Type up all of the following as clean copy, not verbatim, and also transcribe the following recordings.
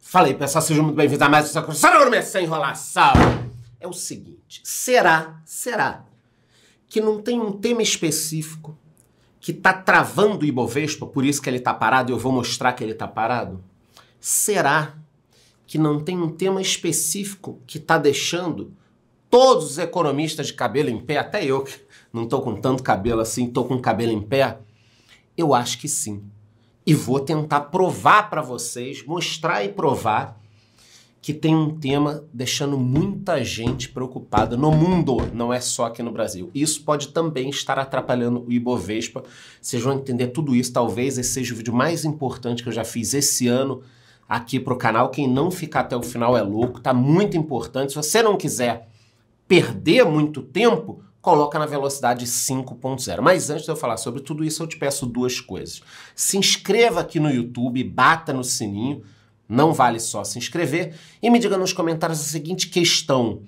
Fala aí, pessoal, sejam muito bem-vindos a mais uma coisa sem enrolação. É o seguinte, será que não tem um tema específico que tá travando o Ibovespa, por isso que ele tá parado e eu vou mostrar que ele tá parado? Será que não tem um tema específico que tá deixando todos os economistas de cabelo em pé, até eu que não tô com tanto cabelo assim, tô com cabelo em pé? Eu acho que sim. E vou tentar provar para vocês, mostrar e provar que tem um tema deixando muita gente preocupada no mundo, não é só aqui no Brasil. Isso pode também estar atrapalhando o Ibovespa. Vocês vão entender tudo isso. Talvez esse seja o vídeo mais importante que eu já fiz esse ano aqui pro canal. Quem não ficar até o final é louco, tá muito importante. Se você não quiser perder muito tempo, coloca na velocidade 5.0. Mas antes de eu falar sobre tudo isso, eu te peço duas coisas. Se inscreva aqui no YouTube, bata no sininho, não vale só se inscrever, e me diga nos comentários a seguinte questão.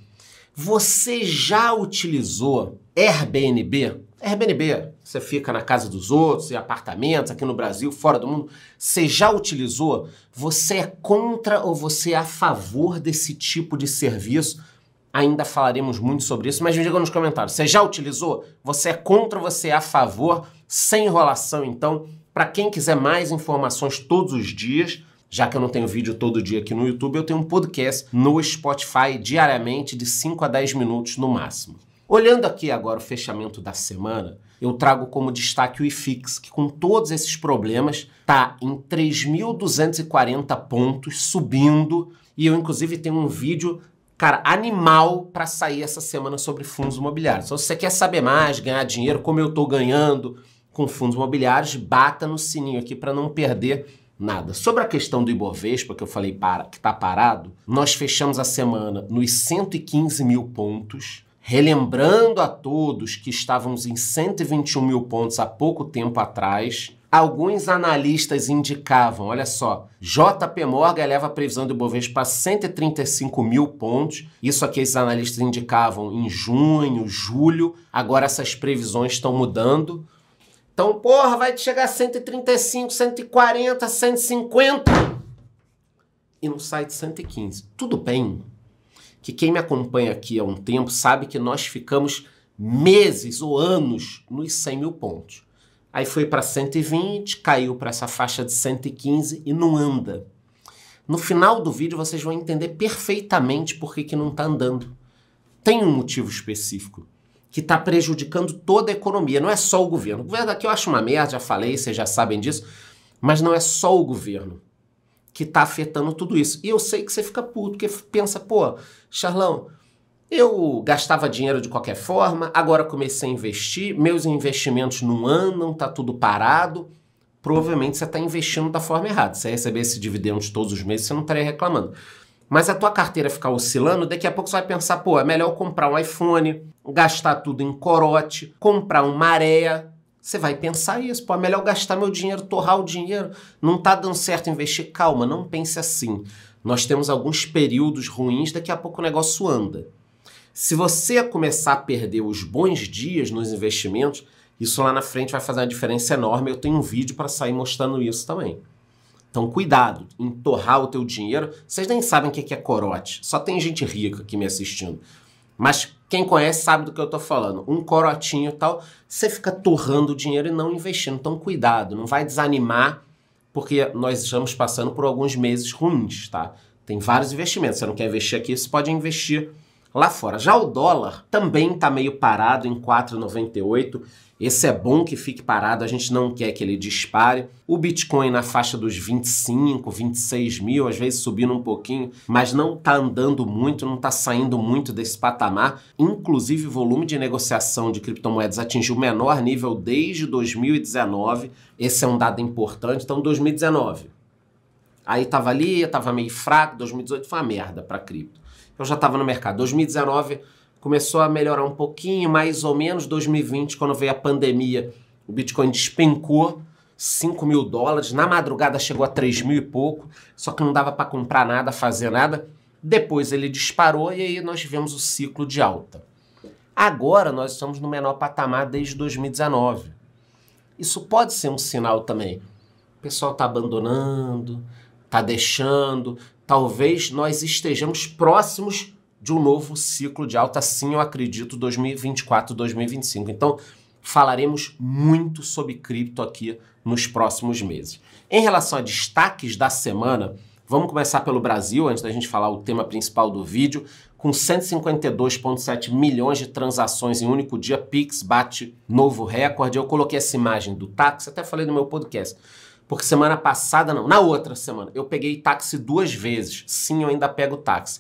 Você já utilizou Airbnb? Airbnb, você fica na casa dos outros, em apartamentos, aqui no Brasil, fora do mundo. Você já utilizou? Você é contra ou você é a favor desse tipo de serviço? Ainda falaremos muito sobre isso, mas me diga nos comentários. Você já utilizou? Você é contra ou você é a favor? Sem enrolação, então. Para quem quiser mais informações todos os dias, já que eu não tenho vídeo todo dia aqui no YouTube, eu tenho um podcast no Spotify diariamente de 5 a 10 minutos no máximo. Olhando aqui agora o fechamento da semana, eu trago como destaque o IFIX, que com todos esses problemas está em 3.240 pontos, subindo, e eu inclusive tenho um vídeo, cara, animal para sair essa semana sobre fundos imobiliários. Então, se você quer saber mais, ganhar dinheiro, como eu estou ganhando com fundos imobiliários, bata no sininho aqui para não perder nada. Sobre a questão do Ibovespa, que eu falei que está parado, nós fechamos a semana nos 115 mil pontos, relembrando a todos que estávamos em 121 mil pontos há pouco tempo atrás. Alguns analistas indicavam, olha só, JP Morgan eleva a previsão do Ibovespa para 135 mil pontos. Isso aqui esses analistas indicavam em junho, julho. Agora essas previsões estão mudando. Então, porra, vai chegar a 135, 140, 150 e não sai de 115. Tudo bem que quem me acompanha aqui há um tempo sabe que nós ficamos meses ou anos nos 100 mil pontos. Aí foi para 120, caiu para essa faixa de 115 e não anda. No final do vídeo vocês vão entender perfeitamente por que não está andando. Tem um motivo específico que está prejudicando toda a economia, não é só o governo. O governo aqui eu acho uma merda, já falei, vocês já sabem disso, mas não é só o governo que está afetando tudo isso. E eu sei que você fica puto, porque pensa, pô, Charlão, eu gastava dinheiro de qualquer forma, agora comecei a investir, meus investimentos não andam, tá tudo parado. Provavelmente você está investindo da forma errada. Se você recebesse dividendos todos os meses, você não estaria reclamando. Mas a tua carteira ficar oscilando, daqui a pouco você vai pensar, pô, é melhor comprar um iPhone, gastar tudo em corote, comprar um maré. Você vai pensar isso, pô, é melhor gastar meu dinheiro, torrar o dinheiro, não tá dando certo investir. Calma, não pense assim. Nós temos alguns períodos ruins, daqui a pouco o negócio anda. Se você começar a perder os bons dias nos investimentos, isso lá na frente vai fazer uma diferença enorme. Eu tenho um vídeo para sair mostrando isso também. Então cuidado em torrar o teu dinheiro. Vocês nem sabem o que é corote. Só tem gente rica aqui me assistindo. Mas quem conhece sabe do que eu estou falando. Um corotinho e tal, você fica torrando o dinheiro e não investindo. Então cuidado, não vai desanimar, porque nós estamos passando por alguns meses ruins, tá? Tem vários investimentos. Você não quer investir aqui, você pode investir lá fora. Já o dólar também está meio parado em 4,98. Esse é bom que fique parado, a gente não quer que ele dispare. O Bitcoin na faixa dos 25, 26 mil, às vezes subindo um pouquinho, mas não está andando muito, não está saindo muito desse patamar. Inclusive o volume de negociação de criptomoedas atingiu o menor nível desde 2019. Esse é um dado importante. Então 2019, aí estava ali, estava meio fraco, 2018 foi uma merda para cripto. Eu já estava no mercado. 2019 começou a melhorar um pouquinho, mais ou menos. 2020, quando veio a pandemia, o Bitcoin despencou 5 mil dólares. Na madrugada chegou a 3 mil e pouco, só que não dava para comprar nada, fazer nada. Depois ele disparou e aí nós tivemos o ciclo de alta. Agora nós estamos no menor patamar desde 2019. Isso pode ser um sinal também. O pessoal está abandonando, tá deixando. Talvez nós estejamos próximos de um novo ciclo de alta, sim, eu acredito, 2024, 2025. Então, falaremos muito sobre cripto aqui nos próximos meses. Em relação a destaques da semana, vamos começar pelo Brasil, antes da gente falar o tema principal do vídeo. Com 152,7 milhões de transações em um único dia, Pix bate novo recorde. Eu coloquei essa imagem do táxi, até falei no meu podcast. Porque semana passada, não, na outra semana, eu peguei táxi 2 vezes. Sim, eu ainda pego táxi.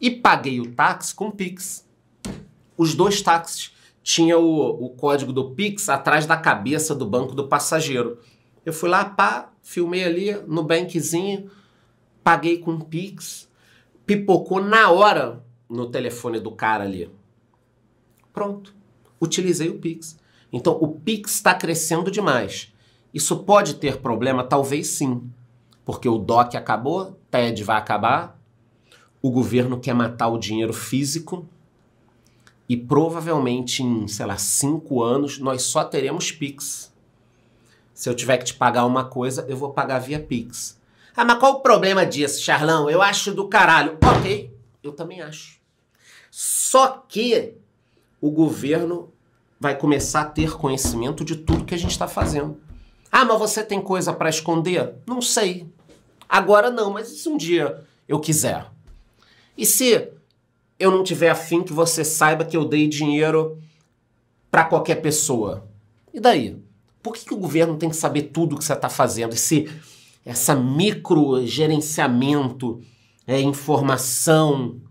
E paguei o táxi com Pix. Os 2 táxis tinham o código do Pix atrás da cabeça do banco do passageiro. Eu fui lá, pá, filmei ali no bankzinho, paguei com Pix, pipocou na hora no telefone do cara ali. Pronto, utilizei o Pix. Então o Pix está crescendo demais. Isso pode ter problema? Talvez sim. Porque o DOC acabou, TED vai acabar, o governo quer matar o dinheiro físico e provavelmente em, sei lá, 5 anos nós só teremos Pix. Se eu tiver que te pagar uma coisa, eu vou pagar via Pix. Ah, mas qual o problema disso, Charlão? Eu acho do caralho. Ok, eu também acho. Só que o governo vai começar a ter conhecimento de tudo que a gente está fazendo. Ah, mas você tem coisa para esconder? Não sei. Agora não, mas e se um dia eu quiser? E se eu não tiver afim que você saiba que eu dei dinheiro para qualquer pessoa? E daí? Por que o governo tem que saber tudo que você está fazendo? Essa micro gerenciamento, informação,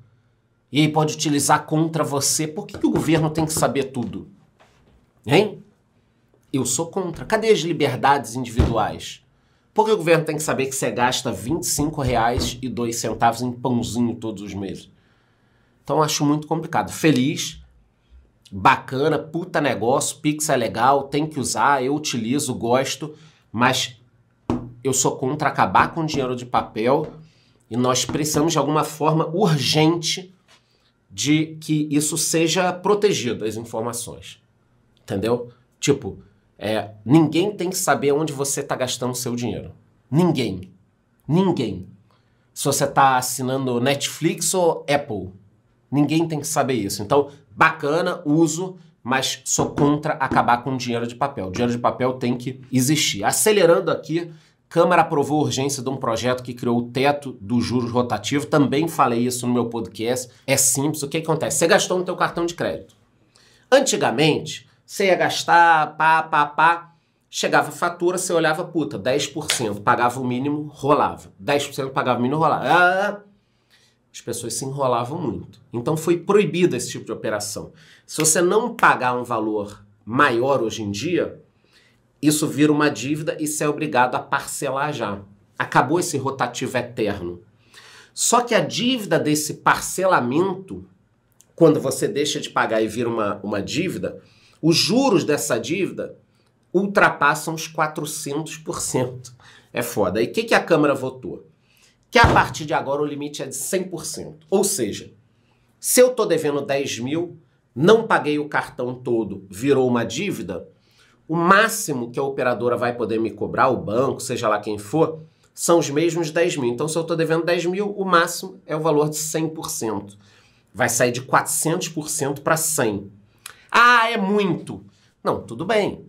e aí pode utilizar contra você. Por que o governo tem que saber tudo? Hein? Eu sou contra. Cadê as liberdades individuais? Por que o governo tem que saber que você gasta R$ 25,02 em pãozinho todos os meses? Então acho muito complicado. Feliz, bacana, puta negócio, Pix é legal, tem que usar, eu utilizo, gosto, mas eu sou contra acabar com dinheiro de papel e nós precisamos de alguma forma urgente de que isso seja protegido, as informações. Entendeu? Tipo, ninguém tem que saber onde você está gastando seu dinheiro. Ninguém. Ninguém. Se você está assinando Netflix ou Apple, ninguém tem que saber isso. Então, bacana, uso, mas sou contra acabar com dinheiro de papel. Dinheiro de papel tem que existir. Acelerando aqui, Câmara aprovou a urgência de um projeto que criou o teto do juros rotativo. Também falei isso no meu podcast. É simples. O que acontece? Você gastou no teu cartão de crédito. Antigamente, você ia gastar, chegava a fatura, você olhava, puta, 10%, pagava o mínimo, rolava. 10% pagava o mínimo, rolava. As pessoas se enrolavam muito. Então foi proibido esse tipo de operação. Se você não pagar um valor maior hoje em dia, isso vira uma dívida e você é obrigado a parcelar já. Acabou esse rotativo eterno. Só que a dívida desse parcelamento, quando você deixa de pagar e vira uma dívida, os juros dessa dívida ultrapassam os 400%. É foda. E o que a Câmara votou? Que a partir de agora o limite é de 100%. Ou seja, se eu estou devendo 10 mil, não paguei o cartão todo, virou uma dívida, o máximo que a operadora vai poder me cobrar, o banco, seja lá quem for, são os mesmos 10 mil. Então, se eu estou devendo 10 mil, o máximo é o valor de 100%. Vai sair de 400% para 100%. Ah, é muito. Não, tudo bem.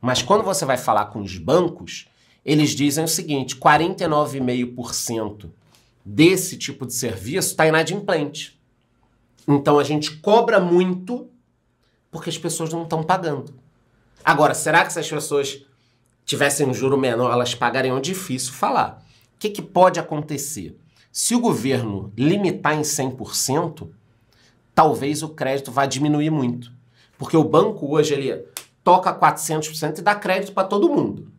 Mas quando você vai falar com os bancos, eles dizem o seguinte, 49,5% desse tipo de serviço está inadimplente. Então a gente cobra muito porque as pessoas não estão pagando. Agora, será que se as pessoas tivessem um juro menor, elas pagariam? É difícil falar. O que pode acontecer? Se o governo limitar em 100%, talvez o crédito vá diminuir muito. Porque o banco hoje ele toca 400% e dá crédito para todo mundo.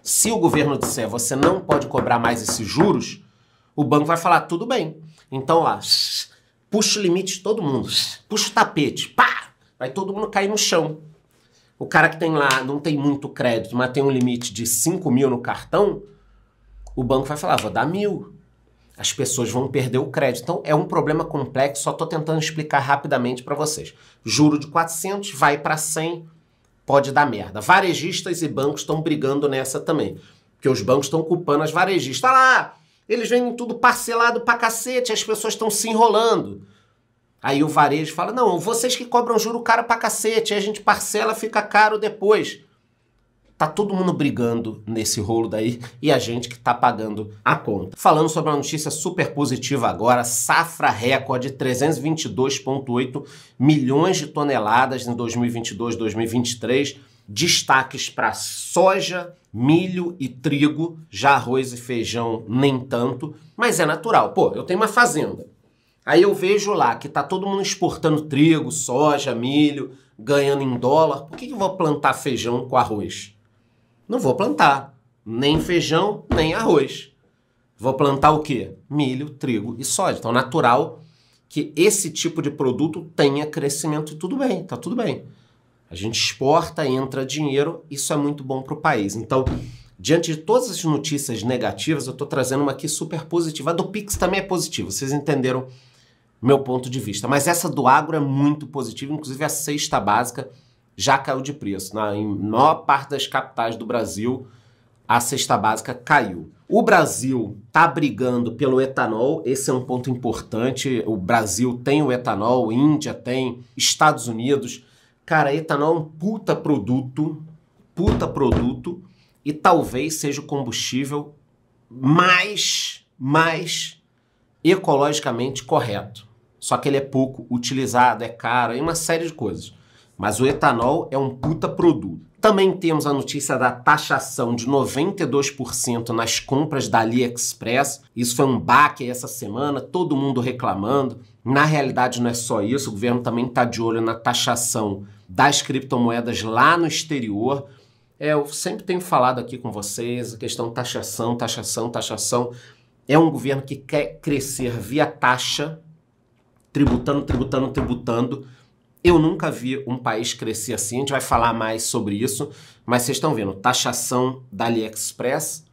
Se o governo disser você não pode cobrar mais esses juros, o banco vai falar tudo bem. Então lá, puxa o limite de todo mundo, puxa o tapete, pá, vai todo mundo cair no chão. O cara que tem lá, não tem muito crédito, mas tem um limite de 5 mil no cartão, o banco vai falar, vou dar 1.000. As pessoas vão perder o crédito. Então é um problema complexo, só estou tentando explicar rapidamente para vocês. Juro de 400 vai para 100, pode dar merda. Varejistas e bancos estão brigando nessa também. Porque Porque os bancos estão culpando as varejistas. Olha lá, eles vendem tudo parcelado pra cacete, as pessoas estão se enrolando. Aí o varejo fala, não, vocês que cobram juro caro pra cacete, aí a gente parcela, fica caro depois. Tá todo mundo brigando nesse rolo daí e a gente que tá pagando a conta. Falando sobre uma notícia super positiva agora, safra recorde, 322,8 milhões de toneladas em 2022, 2023. Destaques para soja, milho e trigo, já arroz e feijão nem tanto, mas é natural. Pô, eu tenho uma fazenda. Aí eu vejo lá que tá todo mundo exportando trigo, soja, milho, ganhando em dólar. Por que eu vou plantar feijão com arroz? Não vou plantar nem feijão, nem arroz. Vou plantar o quê? Milho, trigo e soja. Então é natural que esse tipo de produto tenha crescimento e tudo bem, tá tudo bem. A gente exporta, entra dinheiro, isso é muito bom para o país. Então, diante de todas as notícias negativas, eu estou trazendo uma aqui super positiva. A do Pix também é positiva, vocês entenderam meu ponto de vista. Mas essa do agro é muito positiva, inclusive a cesta básica já caiu de preço. Em maior parte das capitais do Brasil, a cesta básica caiu. O Brasil está brigando pelo etanol, esse é um ponto importante. O Brasil tem o etanol, Índia tem, Estados Unidos. Cara, etanol é um puta produto e talvez seja o combustível mais ecologicamente correto. Só que ele é pouco utilizado, é caro, é uma série de coisas. Mas o etanol é um puta produto. Também temos a notícia da taxação de 92% nas compras da AliExpress. Isso foi um baque essa semana, todo mundo reclamando. Na realidade não é só isso, o governo também está de olho na taxação das criptomoedas lá no exterior. Eu sempre tenho falado aqui com vocês, a questão taxação. É um governo que quer crescer via taxa, tributando. Eu nunca vi um país crescer assim, a gente vai falar mais sobre isso, mas vocês estão vendo, taxação da AliExpress,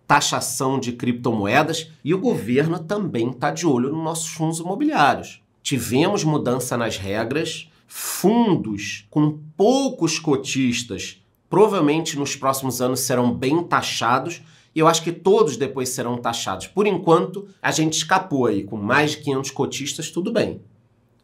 taxação de criptomoedas, e o governo também está de olho nos nossos fundos imobiliários. Tivemos mudança nas regras, fundos com poucos cotistas provavelmente nos próximos anos serão bem taxados, e eu acho que todos depois serão taxados. Por enquanto, a gente escapou aí, com mais de 500 cotistas, tudo bem.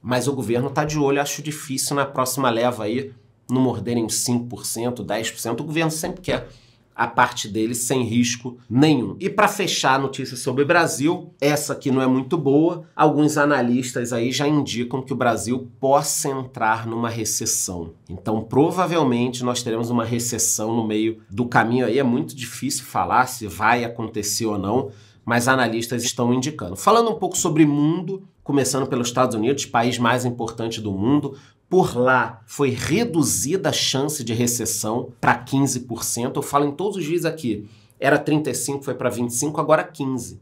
Mas o governo está de olho, acho difícil na próxima leva aí não morderem uns 5%, 10%. O governo sempre quer a parte dele sem risco nenhum. E para fechar a notícia sobre o Brasil, essa aqui não é muito boa. Alguns analistas aí já indicam que o Brasil possa entrar numa recessão. Então, provavelmente, nós teremos uma recessão no meio do caminho aí. É muito difícil falar se vai acontecer ou não, mas analistas estão indicando. Falando um pouco sobre mundo, começando pelos Estados Unidos, país mais importante do mundo, por lá foi reduzida a chance de recessão para 15%. Eu falo em todos os dias aqui, era 35%, foi para 25%, agora 15%.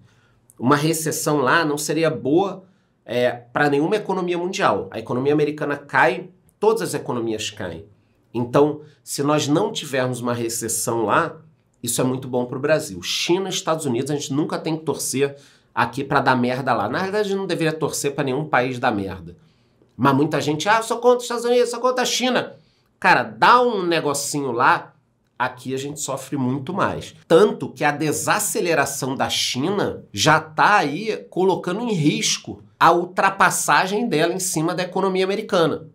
Uma recessão lá não seria boa para nenhuma economia mundial. A economia americana cai, todas as economias caem. Então, se nós não tivermos uma recessão lá, isso é muito bom para o Brasil. China e Estados Unidos, a gente nunca tem que torcer aqui para dar merda lá. Na verdade, a gente não deveria torcer para nenhum país dar merda. Mas muita gente, eu sou contra os Estados Unidos, sou contra a China. Cara, dá um negocinho lá, aqui a gente sofre muito mais. Tanto que a desaceleração da China já está aí colocando em risco a ultrapassagem dela em cima da economia americana.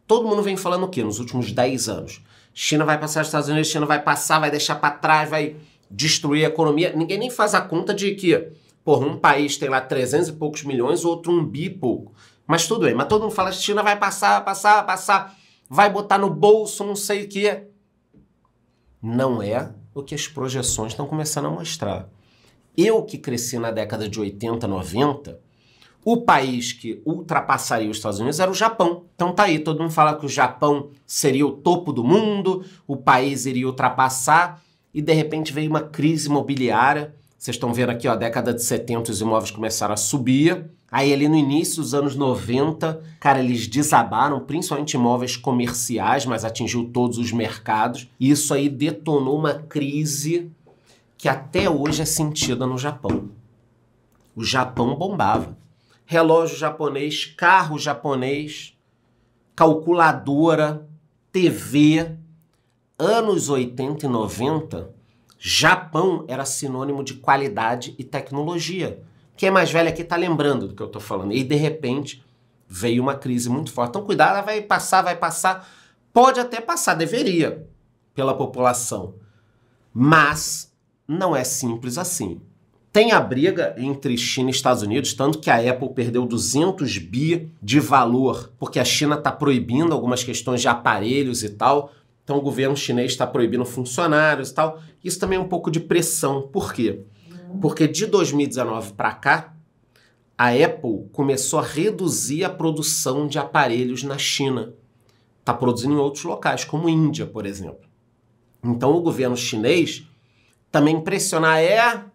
Todo mundo vem falando o quê? Nos últimos 10 anos. China vai passar os Estados Unidos, China vai passar, vai deixar para trás, vai destruir a economia. Ninguém nem faz a conta de que, um país tem lá 300 e poucos milhões, outro 1 bi e pouco. Mas tudo bem, mas todo mundo fala que a China vai passar, vai botar no bolso, não sei o que. Não é o que as projeções estão começando a mostrar. Eu que cresci na década de 80, 90, o país que ultrapassaria os Estados Unidos era o Japão. Então tá aí, todo mundo fala que o Japão seria o topo do mundo, o país iria ultrapassar, e de repente veio uma crise imobiliária. Vocês estão vendo aqui, a década de 70 os imóveis começaram a subir. Aí ali no início dos anos 90, cara, eles desabaram, principalmente imóveis comerciais, mas atingiu todos os mercados. E isso aí detonou uma crise que até hoje é sentida no Japão. O Japão bombava. Relógio japonês, carro japonês, calculadora, TV. Anos 80 e 90, Japão era sinônimo de qualidade e tecnologia. Quem é mais velho aqui está lembrando do que eu estou falando. E, de repente, veio uma crise muito forte. Então, cuidado, vai passar, vai passar. Pode até passar, deveria, pela população. Mas não é simples assim. Tem a briga entre China e Estados Unidos, tanto que a Apple perdeu 200 bi de valor, porque a China está proibindo algumas questões de aparelhos e tal. Então o governo chinês está proibindo funcionários e tal. Isso também é um pouco de pressão. Por quê? Porque de 2019 para cá, a Apple começou a reduzir a produção de aparelhos na China. Está produzindo em outros locais, como Índia, por exemplo. Então o governo chinês também pressiona,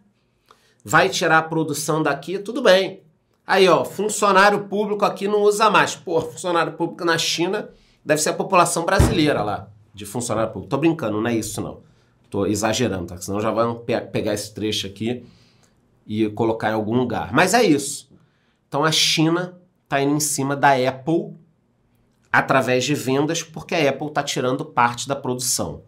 vai tirar a produção daqui, tudo bem. Aí, ó, funcionário público aqui não usa mais. Pô, funcionário público na China deve ser a população brasileira lá, de funcionário público. Tô brincando, não é isso não. Tô exagerando, tá? Senão já vão pegar esse trecho aqui e colocar em algum lugar. Mas é isso. Então a China tá indo em cima da Apple através de vendas, porque a Apple tá tirando parte da produção.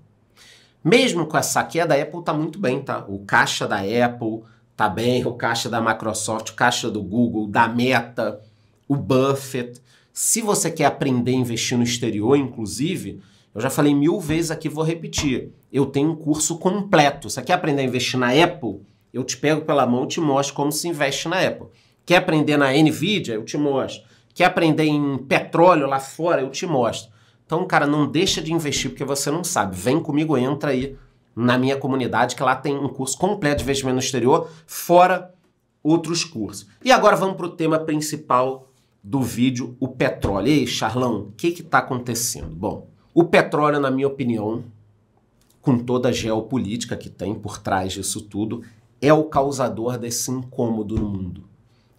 Mesmo com essa queda, a Apple tá muito bem, tá? O caixa da Apple tá bem, o caixa da Microsoft, o caixa do Google, da Meta, o Buffett. Se você quer aprender a investir no exterior, inclusive, eu já falei 1000 vezes aqui, vou repetir. Eu tenho um curso completo. Você quer aprender a investir na Apple? Eu te pego pela mão e te mostro como se investe na Apple. Quer aprender na Nvidia? Eu te mostro. Quer aprender em petróleo lá fora? Eu te mostro. Então, cara, não deixa de investir porque você não sabe. Vem comigo, entra aí na minha comunidade, que lá tem um curso completo de investimento no exterior, fora outros cursos. E agora vamos para o tema principal do vídeo, o petróleo. E aí, Charlão, o que está acontecendo? Bom, o petróleo, na minha opinião, com toda a geopolítica que tem por trás disso tudo, é o causador desse incômodo no mundo.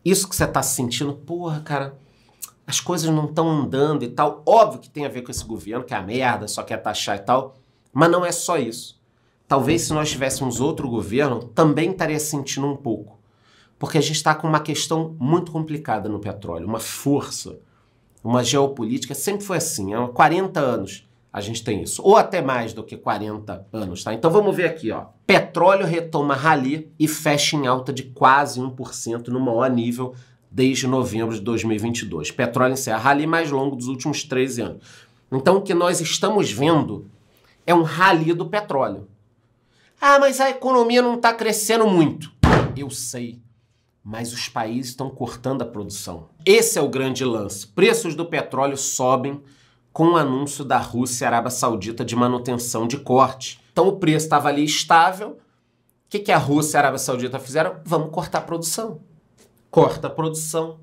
Isso que você está sentindo, porra, cara, as coisas não estão andando e tal. Óbvio que tem a ver com esse governo, que é a merda, só quer taxar e tal, mas não é só isso. Talvez se nós tivéssemos outro governo, também estaria sentindo um pouco. Porque a gente está com uma questão muito complicada no petróleo, uma força, uma geopolítica, sempre foi assim, há 40 anos a gente tem isso, ou até mais do que 40 anos, tá? Então vamos ver aqui, ó. Petróleo retoma rally e fecha em alta de quase 1% no maior nível desde novembro de 2022. Petróleo encerra rally mais longo dos últimos 13 anos. Então o que nós estamos vendo é um rally do petróleo. Ah, mas a economia não está crescendo muito. Eu sei, mas os países estão cortando a produção. Esse é o grande lance. Preços do petróleo sobem com o anúncio da Rússia e Arábia Saudita de manutenção de corte. Então o preço estava ali estável. O que a Rússia e a Arábia Saudita fizeram? Vamos cortar a produção. Corta a produção,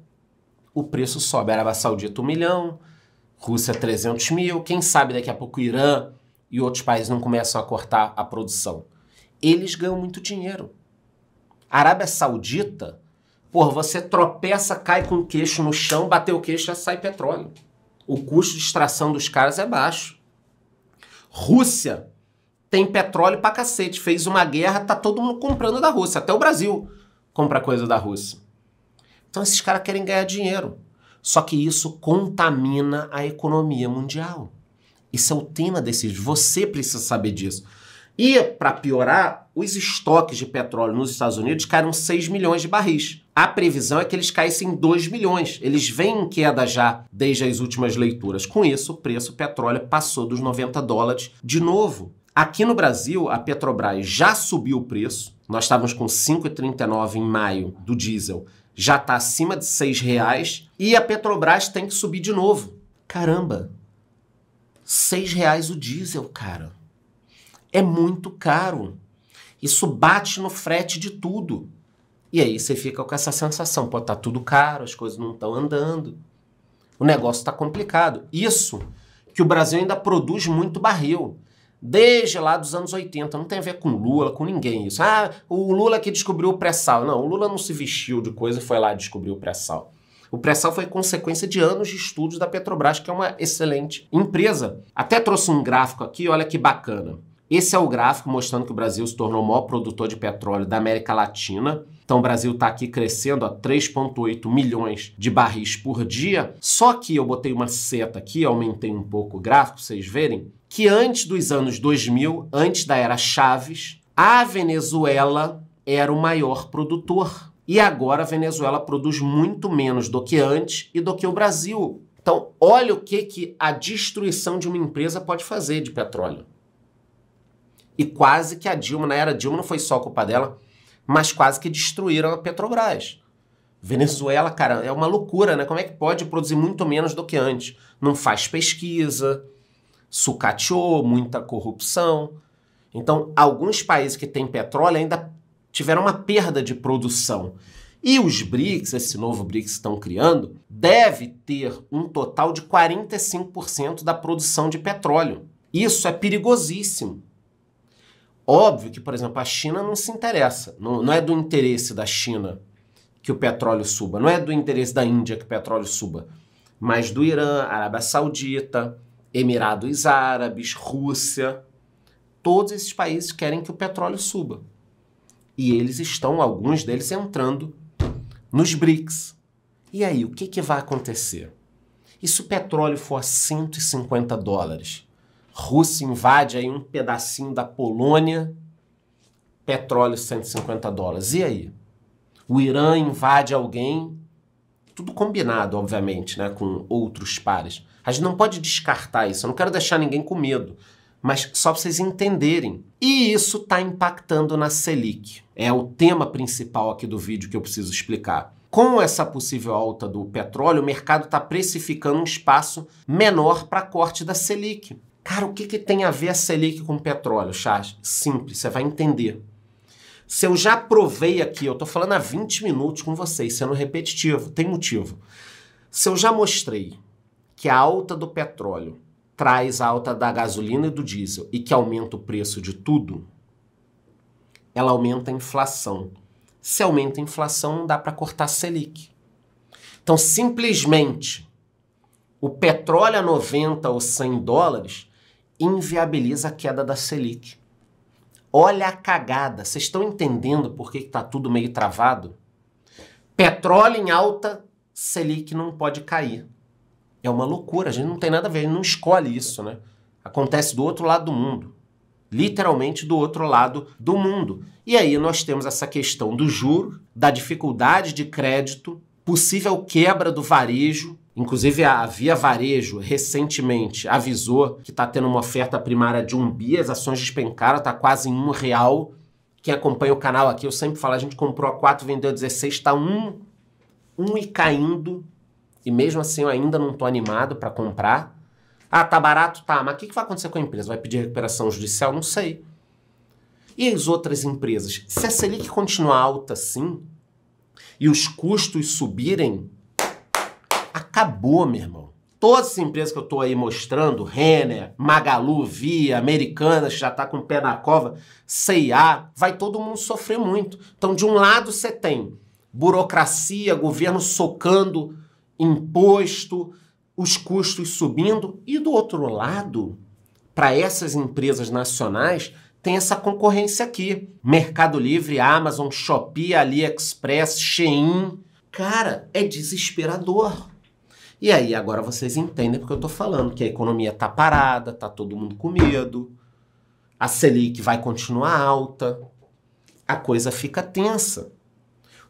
o preço sobe. A Arábia Saudita 1 milhão, Rússia 300 mil. Quem sabe daqui a pouco o Irã e outros países não começam a cortar a produção. Eles ganham muito dinheiro. A Arábia Saudita, porra, você tropeça, cai com o queixo no chão, bateu o queixo, já sai petróleo. O custo de extração dos caras é baixo. Rússia tem petróleo pra cacete. Fez uma guerra, tá todo mundo comprando da Rússia. Até o Brasil compra coisa da Rússia. Então esses caras querem ganhar dinheiro. Só que isso contamina a economia mundial. Isso é o tema desse vídeo. Você precisa saber disso. E, para piorar, os estoques de petróleo nos Estados Unidos caíram 6 milhões de barris. A previsão é que eles caíssem 2 milhões. Eles vêm em queda já desde as últimas leituras. Com isso, o preço do petróleo passou dos 90 dólares de novo. Aqui no Brasil, a Petrobras já subiu o preço. Nós estávamos com 5,39 em maio do diesel. Já está acima de R$6. E a Petrobras tem que subir de novo. Caramba! R$6 o diesel, cara. É muito caro. Isso bate no frete de tudo. E aí você fica com essa sensação, pô, tá tudo caro, as coisas não estão andando. O negócio está complicado. Isso que o Brasil ainda produz muito barril. Desde lá dos anos 80. Não tem a ver com Lula, com ninguém isso. Ah, o Lula que descobriu o pré-sal. Não, o Lula não se vestiu de coisa e foi lá descobrir o pré-sal. O pré-sal foi consequência de anos de estudos da Petrobras, que é uma excelente empresa. Até trouxe um gráfico aqui, olha que bacana. Esse é o gráfico mostrando que o Brasil se tornou o maior produtor de petróleo da América Latina. Então o Brasil está aqui crescendo a 3,8 milhões de barris por dia. Só que eu botei uma seta aqui, aumentei um pouco o gráfico para vocês verem, que antes dos anos 2000, antes da era Chaves, A Venezuela era o maior produtor. E agora a Venezuela produz muito menos do que antes e do que o Brasil. Então, olha o que a destruição de uma empresa pode fazer de petróleo. E quase que a Dilma, na era Dilma, não foi só culpa dela, mas quase que destruíram a Petrobras. Venezuela, cara, é uma loucura, né? Como é que pode produzir muito menos do que antes? Não faz pesquisa, sucateou, muita corrupção. Então, alguns países que têm petróleo ainda tiveram uma perda de produção. E os BRICS, esse novo BRICS que estão criando, deve ter um total de 45% da produção de petróleo. Isso é perigosíssimo. Óbvio que, por exemplo, a China não se interessa. Não é do interesse da China que o petróleo suba. Não é do interesse da Índia que o petróleo suba. Mas do Irã, Arábia Saudita, Emirados Árabes, Rússia. Todos esses países querem que o petróleo suba. E eles estão, alguns deles, entrando nos BRICS. E aí, o que vai acontecer? E se o petróleo for a 150 dólares? Rússia invade aí um pedacinho da Polônia, petróleo 150 dólares. E aí? O Irã invade alguém, tudo combinado, obviamente, né, com outros pares. A gente não pode descartar isso, eu não quero deixar ninguém com medo, mas só para vocês entenderem. E isso está impactando na Selic. É o tema principal aqui do vídeo que eu preciso explicar. Com essa possível alta do petróleo, o mercado está precificando um espaço menor para corte da Selic. Cara, o que tem a ver a Selic com o petróleo, Charles? Simples, você vai entender. Se eu já provei aqui, eu estou falando há 20 minutos com vocês, sendo repetitivo, tem motivo. Se eu já mostrei que a alta do petróleo traz a alta da gasolina e do diesel e que aumenta o preço de tudo, ela aumenta a inflação. Se aumenta a inflação, não dá para cortar a Selic. Então, simplesmente, o petróleo a 90 ou 100 dólares inviabiliza a queda da Selic. Olha a cagada. Vocês estão entendendo por que está tudo meio travado? Petróleo em alta, Selic não pode cair. É uma loucura, a gente não tem nada a ver, a gente não escolhe isso, né? Acontece do outro lado do mundo. Literalmente do outro lado do mundo. E aí nós temos essa questão do juro, da dificuldade de crédito, possível quebra do varejo. Inclusive a Via Varejo recentemente avisou que está tendo uma oferta primária de 1 bi, as ações despencaram, está quase em R$1. Quem acompanha o canal aqui, eu sempre falo, a gente comprou a 4, vendeu a 16, está 1 e caindo. E mesmo assim eu ainda não estou animado para comprar. Ah, tá barato? Tá, mas o que vai acontecer com a empresa? Vai pedir recuperação judicial? Não sei. E as outras empresas? Se a Selic continuar alta assim e os custos subirem, acabou, meu irmão. Todas as empresas que eu estou aí mostrando, Renner, Magalu, Via, Americanas, que já está com o pé na cova, C&A, vai todo mundo sofrer muito. Então, de um lado você tem burocracia, governo socando imposto, os custos subindo, e do outro lado, para essas empresas nacionais, tem essa concorrência aqui. Mercado Livre, Amazon, Shopee, AliExpress, Shein. Cara, é desesperador. E aí, agora vocês entendem porque eu tô falando que a economia tá parada, tá todo mundo com medo, a Selic vai continuar alta, a coisa fica tensa.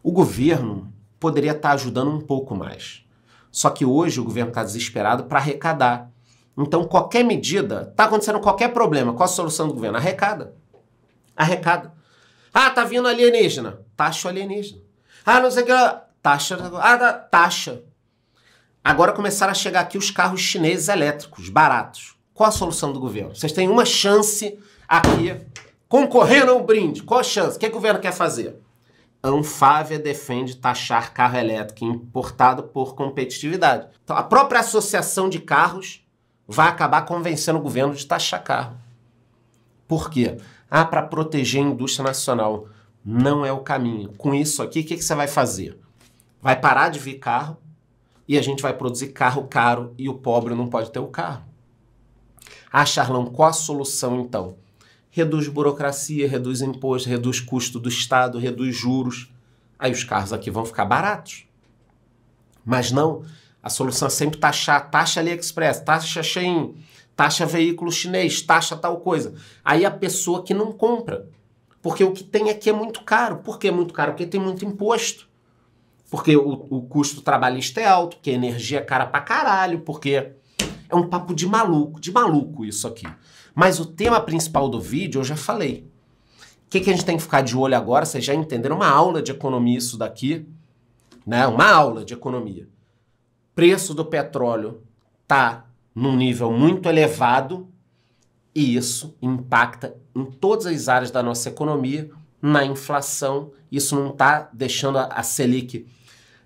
O governo poderia estar ajudando um pouco mais. Só que hoje o governo está desesperado para arrecadar. Então, qualquer medida, está acontecendo qualquer problema, qual a solução do governo? Arrecada. Arrecada. Ah, tá vindo alienígena. Taxa alienígena. Ah, não sei o que. Taxa. Ah, taxa. Agora começaram a chegar aqui os carros chineses elétricos, baratos. Qual a solução do governo? Vocês têm uma chance aqui, concorrendo ao brinde. Qual a chance? O que o governo quer fazer? Anfávia defende taxar carro elétrico importado por competitividade. Então, a própria associação de carros vai acabar convencendo o governo de taxar carro. Por quê? Ah, para proteger a indústria nacional. Não é o caminho. Com isso aqui, o que você vai fazer? Vai parar de vir carro e a gente vai produzir carro caro e o pobre não pode ter o carro. Ah, Charlão, qual a solução então? Reduz burocracia, reduz imposto, reduz custo do Estado, reduz juros. Aí os carros aqui vão ficar baratos. Mas não, a solução é sempre taxar, taxa AliExpress, taxa Shein, taxa veículo chinês, taxa tal coisa. Aí a pessoa que não compra. Porque o que tem aqui é muito caro. Por que é muito caro? Porque tem muito imposto. Porque o custo trabalhista é alto, porque a energia é cara pra caralho, porque é um papo de maluco isso aqui. Mas o tema principal do vídeo eu já falei. O que a gente tem que ficar de olho agora? Vocês já entenderam? Uma aula de economia isso daqui, né? Uma aula de economia. Preço do petróleo tá num nível muito elevado e isso impacta em todas as áreas da nossa economia, na inflação. Isso não tá deixando a Selic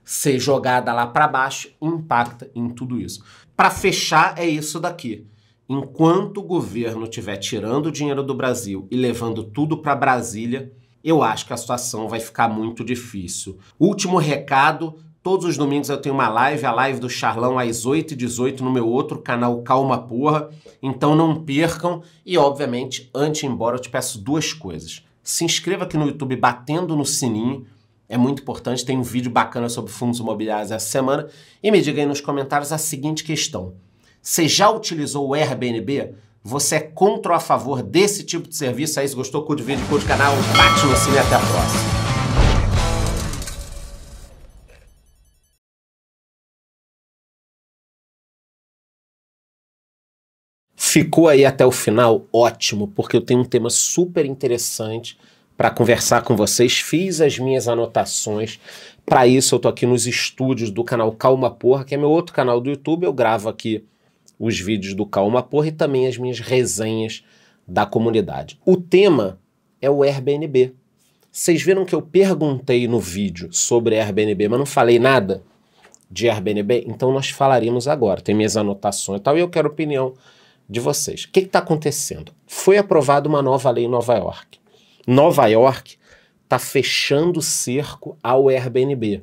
ser jogada lá para baixo, impacta em tudo isso. Para fechar, é isso daqui. Enquanto o governo estiver tirando o dinheiro do Brasil e levando tudo para Brasília, eu acho que a situação vai ficar muito difícil. Último recado, todos os domingos eu tenho uma live, a live do Charlão às 8h18 no meu outro canal Calma Porra, então não percam. E obviamente, antes de ir embora, eu te peço duas coisas. Se inscreva aqui no YouTube batendo no sininho, é muito importante, tem um vídeo bacana sobre fundos imobiliários essa semana. E me diga aí nos comentários a seguinte questão. Você já utilizou o Airbnb? Você é contra ou a favor desse tipo de serviço? Aí, se gostou, curte o vídeo, curte o canal, bate no sininho e até a próxima. Ficou aí até o final? Ótimo, porque eu tenho um tema super interessante para conversar com vocês. Fiz as minhas anotações. Para isso, eu tô aqui nos estúdios do canal Calma Porra, que é meu outro canal do YouTube. Eu gravo aqui os vídeos do Calma Porra e também as minhas resenhas da comunidade. O tema é o Airbnb. Vocês viram que eu perguntei no vídeo sobre Airbnb, mas não falei nada de Airbnb? Então nós falaremos agora. Tem minhas anotações e tal, e eu quero a opinião de vocês. O que está acontecendo? Foi aprovada uma nova lei em Nova York. Nova York está fechando o cerco ao Airbnb,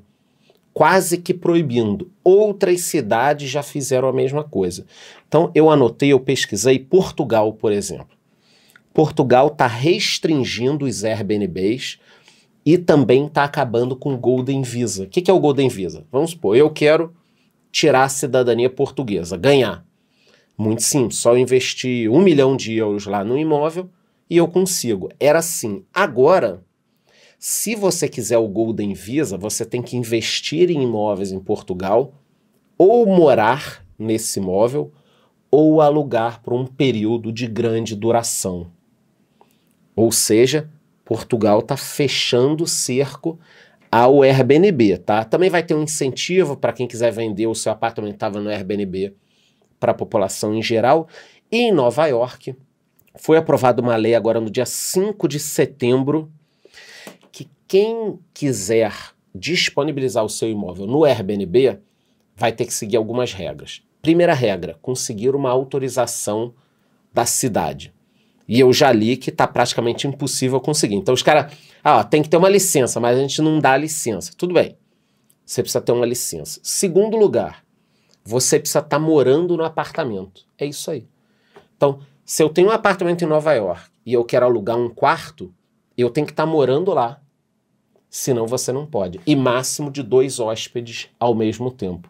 quase que proibindo. Outras cidades já fizeram a mesma coisa. Então eu anotei, eu pesquisei Portugal, por exemplo. Portugal está restringindo os Airbnbs e também está acabando com o Golden Visa. O que é o Golden Visa? Vamos supor, eu quero tirar a cidadania portuguesa, ganhar. Muito simples, só investir 1 milhão de euros lá no imóvel e eu consigo. Era assim. Agora, se você quiser o Golden Visa, você tem que investir em imóveis em Portugal, ou morar nesse imóvel, ou alugar por um período de grande duração. Ou seja, Portugal está fechando o cerco ao Airbnb, tá? Também vai ter um incentivo para quem quiser vender o seu apartamento que estava no Airbnb para a população em geral. E em Nova York foi aprovada uma lei agora no dia 5 de setembro que quem quiser disponibilizar o seu imóvel no Airbnb vai ter que seguir algumas regras. Primeira regra, conseguir uma autorização da cidade. E eu já li que está praticamente impossível conseguir. Então os caras, tem que ter uma licença, mas a gente não dá a licença. Tudo bem, você precisa ter uma licença. Segundo lugar, você precisa estar morando no apartamento. É isso aí. Então, se eu tenho um apartamento em Nova York e eu quero alugar um quarto, eu tenho que estar morando lá. Senão você não pode. E máximo de 2 hóspedes ao mesmo tempo.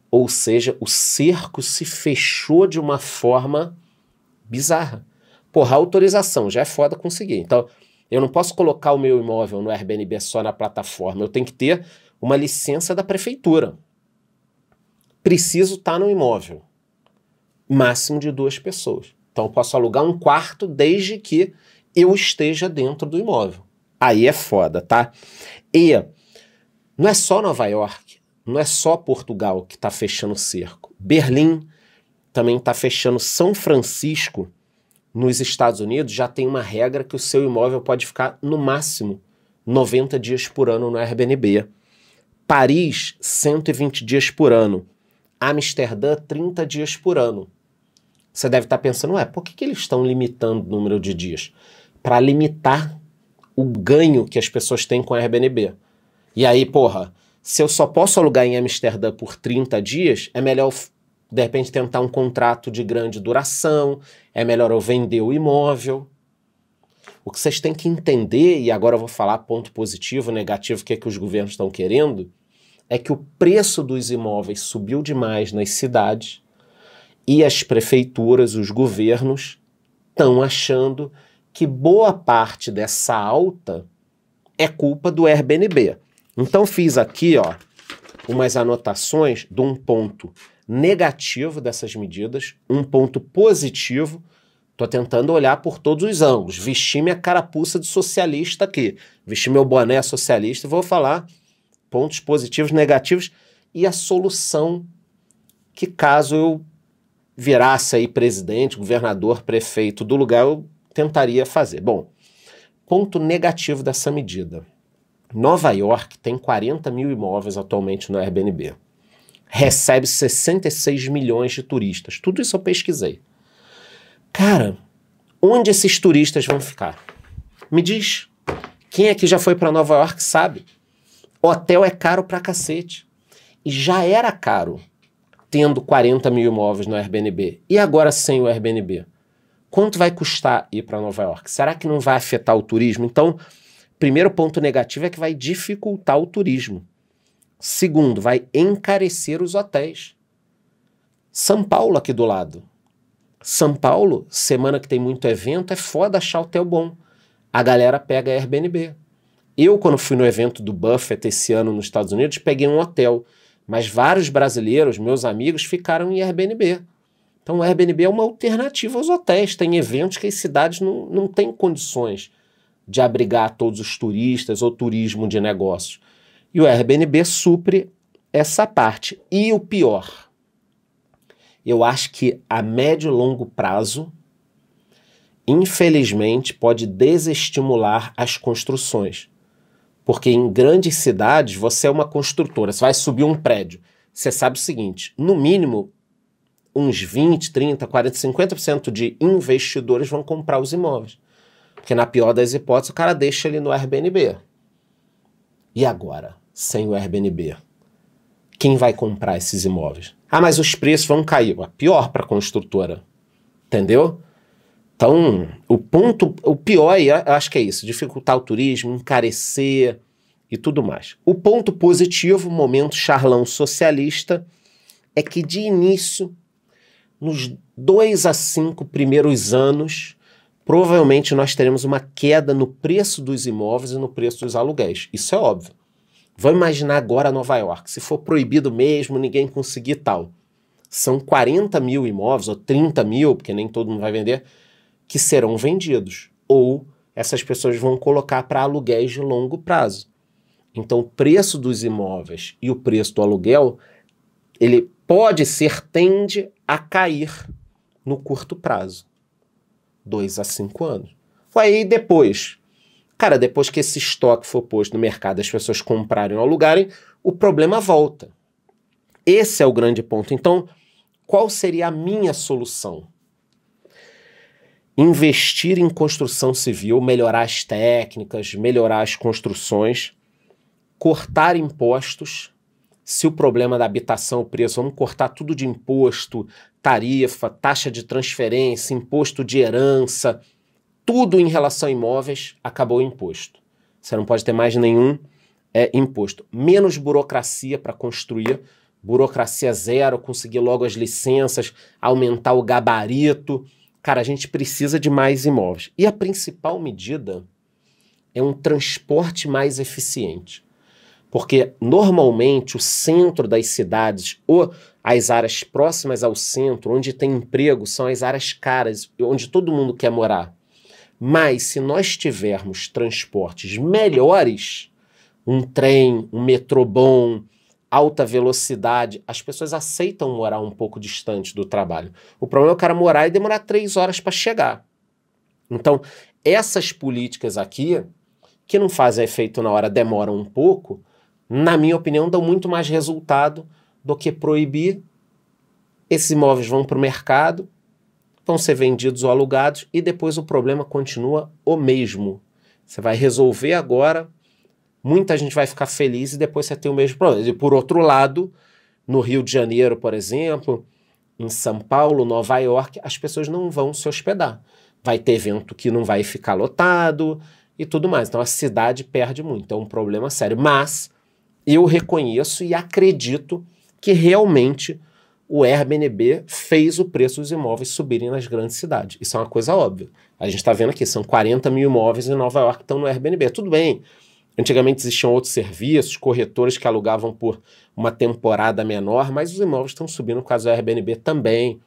Ou seja, o cerco se fechou de uma forma bizarra. Porra, a autorização já é foda conseguir. Então, eu não posso colocar o meu imóvel no Airbnb só na plataforma. Eu tenho que ter uma licença da prefeitura. Preciso estar no imóvel. Máximo de 2 pessoas. Então eu posso alugar um quarto desde que eu esteja dentro do imóvel. Aí é foda, tá? E não é só Nova York, não é só Portugal que está fechando o cerco. Berlim também está fechando. São Francisco, nos Estados Unidos, já tem uma regra que o seu imóvel pode ficar no máximo 90 dias por ano no Airbnb. Paris, 120 dias por ano. Amsterdã, 30 dias por ano. Você deve estar pensando, por que eles estão limitando o número de dias? Para limitar o ganho que as pessoas têm com a Airbnb. E aí, porra, se eu só posso alugar em Amsterdã por 30 dias, é melhor, de repente, tentar um contrato de grande duração, é melhor eu vender o imóvel. O que vocês têm que entender, e agora eu vou falar ponto positivo, negativo, o que é que os governos estão querendo, é que o preço dos imóveis subiu demais nas cidades e as prefeituras, os governos, estão achando que boa parte dessa alta é culpa do Airbnb. Então fiz aqui, ó, umas anotações de um ponto negativo dessas medidas, um ponto positivo. Estou tentando olhar por todos os ângulos, vestir minha carapuça de socialista aqui, vestir meu boné socialista e vou falar pontos positivos, negativos e a solução que caso eu virasse aí presidente, governador, prefeito do lugar, eu tentaria fazer. Bom, ponto negativo dessa medida. Nova York tem 40 mil imóveis atualmente no Airbnb. Recebe 66 milhões de turistas. Tudo isso eu pesquisei. Cara, onde esses turistas vão ficar? Me diz. Quem aqui já foi para Nova York sabe. Hotel é caro pra cacete. E já era caro tendo 40 mil imóveis no Airbnb. E agora sem o Airbnb? Quanto vai custar ir para Nova York? Será que não vai afetar o turismo? Então, primeiro ponto negativo é que vai dificultar o turismo. Segundo, vai encarecer os hotéis. São Paulo aqui do lado. São Paulo, semana que tem muito evento, é foda achar hotel bom. A galera pega Airbnb. Eu, quando fui no evento do Buffett esse ano nos Estados Unidos, peguei um hotel. Mas vários brasileiros, meus amigos, ficaram em Airbnb. Então o Airbnb é uma alternativa aos hotéis. Tem eventos que as cidades não têm condições de abrigar todos os turistas ou turismo de negócios. E o Airbnb supre essa parte. E o pior, eu acho que a médio e longo prazo, infelizmente, pode desestimular as construções. Porque em grandes cidades, você é uma construtora, você vai subir um prédio. Você sabe o seguinte, no mínimo, uns 20, 30, 40, 50% de investidores vão comprar os imóveis. Porque na pior das hipóteses, o cara deixa ele no Airbnb. E agora, sem o Airbnb? Quem vai comprar esses imóveis? Ah, mas os preços vão cair. Pior para a construtora. Entendeu? Então, o pior aí, eu acho que é isso, dificultar o turismo, encarecer e tudo mais. O ponto positivo, momento charlão socialista, é que de início, nos 2 a 5 primeiros anos, provavelmente nós teremos uma queda no preço dos imóveis e no preço dos aluguéis. Isso é óbvio. Vamos imaginar agora Nova York, se for proibido mesmo, ninguém conseguir tal. São 40 mil imóveis, ou 30 mil, porque nem todo mundo vai vender, que serão vendidos, ou essas pessoas vão colocar para aluguéis de longo prazo. Então o preço dos imóveis e o preço do aluguel, ele tende a cair no curto prazo. 2 a 5 anos. Aí depois, cara, depois que esse estoque for posto no mercado, as pessoas comprarem ou alugarem, o problema volta. Esse é o grande ponto. Então, qual seria a minha solução? Investir em construção civil, melhorar as técnicas, melhorar as construções, cortar impostos. Se o problema da habitação, o preço, vamos cortar tudo de imposto, tarifa, taxa de transferência, imposto de herança, tudo em relação a imóveis, acabou o imposto. Você não pode ter mais nenhum imposto. Menos burocracia para construir, burocracia zero, conseguir logo as licenças, aumentar o gabarito. Cara, a gente precisa de mais imóveis. E a principal medida é um transporte mais eficiente. Porque, normalmente, o centro das cidades ou as áreas próximas ao centro, onde tem emprego, são as áreas caras, onde todo mundo quer morar. Mas, se nós tivermos transportes melhores, um trem, um metrô bom, alta velocidade, as pessoas aceitam morar um pouco distante do trabalho. O problema é o cara morar e demorar 3 horas para chegar. Então, essas políticas aqui, que não fazem efeito na hora, demoram um pouco, na minha opinião, dão muito mais resultado do que proibir. Esses imóveis vão para o mercado, vão ser vendidos ou alugados e depois o problema continua o mesmo. Você vai resolver agora, muita gente vai ficar feliz e depois você tem o mesmo problema. E por outro lado, no Rio de Janeiro, por exemplo, em São Paulo, Nova York, as pessoas não vão se hospedar. Vai ter evento que não vai ficar lotado e tudo mais. Então a cidade perde muito, é um problema sério. Mas eu reconheço e acredito que realmente o Airbnb fez o preço dos imóveis subirem nas grandes cidades. Isso é uma coisa óbvia. A gente está vendo aqui, são 40 mil imóveis em Nova York que estão no Airbnb. Tudo bem. Antigamente existiam outros serviços, corretores que alugavam por uma temporada menor, mas os imóveis estão subindo por causa do Airbnb também.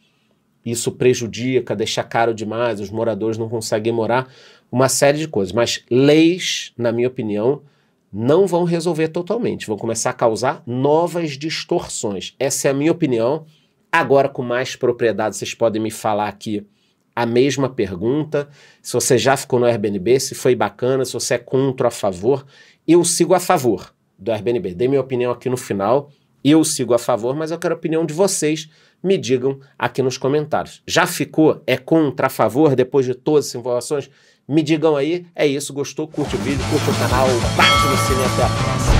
Isso prejudica, deixa caro demais, os moradores não conseguem morar, uma série de coisas. Mas leis, na minha opinião, não vão resolver totalmente, vão começar a causar novas distorções. Essa é a minha opinião. Agora, com mais propriedade, vocês podem me falar aqui a mesma pergunta, se você já ficou no Airbnb, se foi bacana, se você é contra ou a favor. Eu sigo a favor do Airbnb. Dei minha opinião aqui no final, eu sigo a favor, mas eu quero a opinião de vocês. Me digam aqui nos comentários. Já ficou? É contra, a favor, depois de todas essas informações? Me digam aí. É isso, gostou? Curte o vídeo, curte o canal, bate no sininho, até a próxima.